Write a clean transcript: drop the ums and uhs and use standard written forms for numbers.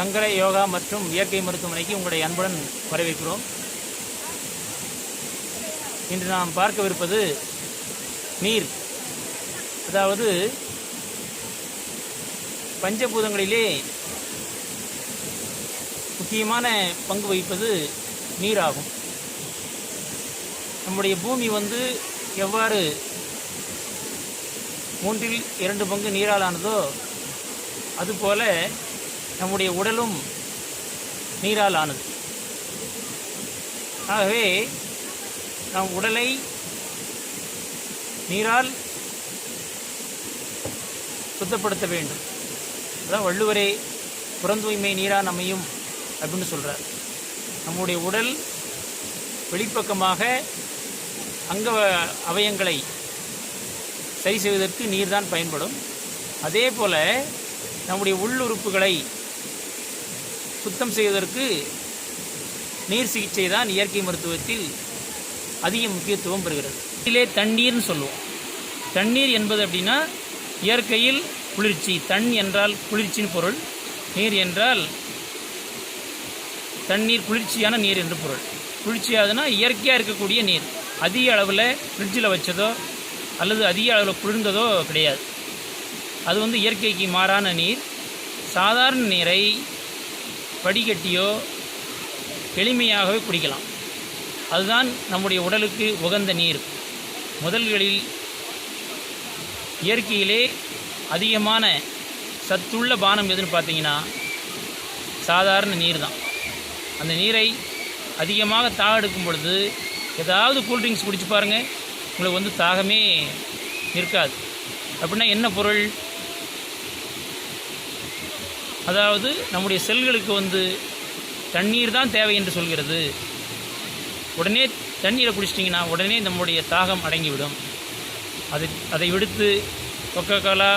சங்கர யோகா மற்றும் இயற்கை மருத்துவமனைக்கு உங்களுடைய அன்புடன் வரவேற்கிறோம். இன்று நாம் பார்க்கவிருப்பது நீர். அதாவது பஞ்சபூதங்களிலே முக்கியமான பங்கு வகிப்பது நீராகும். நம்முடைய பூமி எவ்வாறு 2/3 பங்கு நீரால் ஆனதோ அதுபோல நம்முடைய உடலும் நீரால் ஆனது. ஆகவே நம் உடலை நீரால் சுத்தப்படுத்த வேண்டும். அதான் வள்ளுவரே புறந்தூய்மை நீரால் அமையும் அப்படின்னு சொல்கிறார். நம்முடைய உடல் வெளிப்பக்கமாக அங்க அவயங்களை சரி செய்வதற்கு நீர் தான் பயன்படும். அதே போல் நம்முடைய உள்ளுறுப்புகளை சுத்தம் செய்வதற்கு நீர் சிகிச்சை தான் இயற்கை மருத்துவத்தில் அதிக முக்கியத்துவம் பெறுகிறது. இதிலே தண்ணீர்னு சொல்லுவோம். தண்ணீர் என்பது அப்படின்னா இயற்கையில் குளிர்ச்சி. தண் என்றால் குளிர்ச்சின்னு பொருள், நீர் என்றால் தண்ணீர் குளிர்ச்சியான நீர் என்று பொருள். குளிர்ச்சியாதுன்னா இயற்கையாக இருக்கக்கூடிய நீர். அதிக அளவில் ஃப்ரிட்ஜில் வச்சதோ அல்லது அதிக அளவில் குளிர்ந்ததோ கிடையாது. அது இயற்கைக்கு மாறான நீர். சாதாரண நீரை வடிகட்டியோ எளிமையாகவே குடிக்கலாம். அதுதான் நம்முடைய உடலுக்கு உகந்த நீர். முதல்களில் இயற்கையிலே அதிகமான சத்துள்ள பானம் எதுன்னு பார்த்தீங்கன்னா சாதாரண நீர் தான். அந்த நீரை அதிகமாக தாக எடுக்கும் பொழுது ஏதாவது கூல்ட்ரிங்க்ஸ் குடிச்சு பாருங்கள், உங்களுக்கு தாகமே இருக்காது. அப்படின்னா என்ன பொருள்? அதாவது நம்முடைய செல்களுக்கு தண்ணீர் தான் தேவை என்று சொல்கிறது. உடனே தண்ணீரை குடிச்சிட்டிங்கன்னா உடனே நம்முடைய தாகம் அடங்கிவிடும். அதை விடுத்து கொக்கோகோலா,